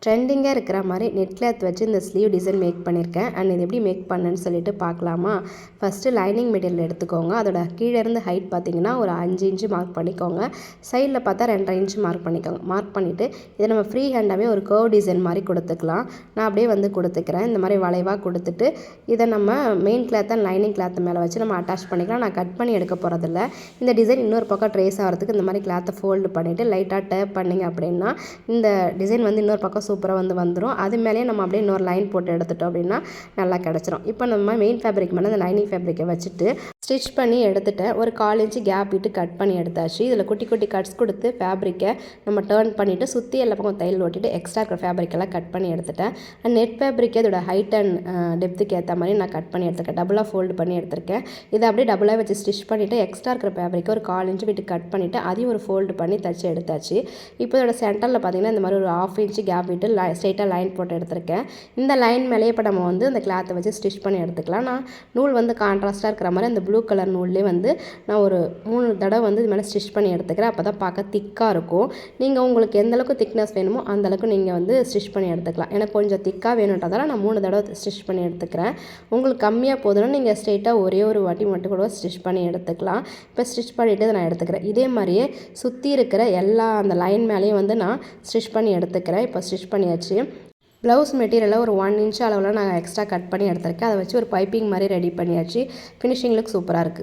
ட்ரெண்டிங்காக இருக்கிற மாதிரி நெட் கிளாத் வச்சு இந்த ஸ்லீவ் டிசைன் மேக் பண்ணியிருக்கேன். அண்ட் இது எப்படி மேக் பண்ணேன்னு சொல்லிட்டு பார்க்கலாமா? ஃபஸ்ட்டு லைனிங் மெட்டீரியல் எடுத்துக்கோங்க. அதோட கீழே இருந்து ஹைட் பார்த்தீங்கன்னா ஒரு 5 இன்ச்சு மார்க் பண்ணிக்கோங்க. சைடில் பார்த்தா 2.5 இன்ச்சு மார்க் பண்ணிக்கோங்க. மார்க் பண்ணிவிட்டு இதை நம்ம ஃப்ரீ ஹேண்டாகவே ஒரு கர்வ் டிசைன் மாதிரி கொடுத்துக்கலாம். நான் அப்படியே வந்து கொடுத்துக்கிறேன். இந்த மாதிரி வளைவாக கொடுத்துட்டு இதை நம்ம main cloth and lining cloth மேலே வச்சு நம்ம அட்டாச் பண்ணிக்கலாம். நான் கட் பண்ணி எடுக்க போகிறதில்ல. இந்த டிசைன் இன்னொரு பக்கம் ட்ரேஸ் ஆகிறதுக்கு இந்த மாதிரி கிளாத்தை ஃபோல்டு பண்ணிவிட்டு லைட்டாக டேப் பண்ணிங்க அப்படின்னா இந்த டிசைன் வந்து இன்னொரு பக்கம் சூப்பராக வந்துடும். அது மேலேயே நம்ம அப்படியே இன்னொரு லைன் போட்டு எடுத்துட்டோம் அப்படின்னா நல்லா கிடச்சிரும். இப்போ நம்ம மெயின் ஃபேப்ரிக் மேலே அந்த லைனிங் ஃபேப்ரிக்கை வச்சுட்டு ஸ்டிச் பண்ணி எடுத்துட்டேன். ஒரு 1/4 இன்ச்சு கேப் விட்டு கட் பண்ணி எடுத்தாச்சு. இதில் குட்டி குட்டி கட்ஸ் கொடுத்து ஃபேப்ரிக்கை நம்ம டர்ன் பண்ணிவிட்டு சுற்றி எல்லா பக்கம் தையல் ஓட்டிட்டு எக்ஸ்ட்ரா இருக்கிற ஃபேப்ரிக்கெல்லாம் கட் பண்ணி எடுத்துட்டேன். நெட் ஃபேப்ரிக்கே இதோட ஹைட் அண்ட் டெப்த்துக்கு ஏற்ற மாதிரி நான் கட் பண்ணி எடுத்துருக்கேன். டபுளாக ஃபோல்டு பண்ணி எடுத்திருக்கேன். இதை அப்படியே டபுளாக வச்சு ஸ்டிச் பண்ணிவிட்டு எக்ஸ்ட்ரா இருக்கிற ஃபேப்ரிக்கை ஒரு 1/4 இன்ச்சு விட்டு கட் பண்ணிவிட்டு அதையும் ஒரு ஃபோல்டு பண்ணி தச்சு எடுத்தாச்சு. இப்போ இதோட சென்டரில் பார்த்தீங்கன்னா இந்த மாதிரி ஒரு 1/2 இன்ச்சு கேப் விட்டு ஸ்ட்ரைட்டாக லைன் போட்டு எடுத்திருக்கேன். இந்த லைன் மேலேயே இப்போ நம்ம வந்து அந்த கிளாத்தை வச்சு ஸ்டிச் பண்ணி எடுத்துக்கலாம். நான் நூல் வந்து கான்ட்ராஸ்ட்டாக இருக்கிற மாதிரி அந்த ப்ளூ கலர் நூல்லே வந்து நான் ஒரு 3 தடவை வந்து இது மேலே ஸ்டிச் பண்ணி எடுத்துக்கிறேன். அப்போ தான் பார்க்க திக்காக இருக்கும். நீங்கள் உங்களுக்கு எந்தளவுக்கு திக்னஸ் வேணுமோ அந்தளவுக்கு நீங்கள் வந்து ஸ்டிச் பண்ணி எடுத்துக்கலாம். எனக்கு கொஞ்சம் திக்காக வேணுன்றதால நான் 3 தடவை ஸ்டிச் பண்ணி எடுத்துக்கிறேன். உங்களுக்கு கம்மியாக போதுன்னா நீங்கள் ஸ்ட்ரைட்டாக ஒரே ஒரு வாட்டி மட்டும் கூட ஸ்டிச் பண்ணி எடுத்துக்கலாம். இப்போ ஸ்டிச் பண்ணிவிட்டு நான் எடுத்துக்கிறேன். இதே மாதிரியே சுற்றி இருக்கிற எல்லா அந்த லைன் மேலேயும் வந்து நான் ஸ்டிச் பண்ணி எடுத்துக்கிறேன். இப்போ ஸ்டிச் பண்ணியாச்சு. ப்ளவுஸ் மெட்டீரியலில் ஒரு 1 இன்ச் அளவில் நான் எக்ஸ்ட்ரா கட் பண்ணி எடுத்திருக்கேன். அதை வச்சு ஒரு பைப்பிங் மாதிரி ரெடி பண்ணியாச்சு. ஃபினிஷிங் லுக் சூப்பராக இருக்குது.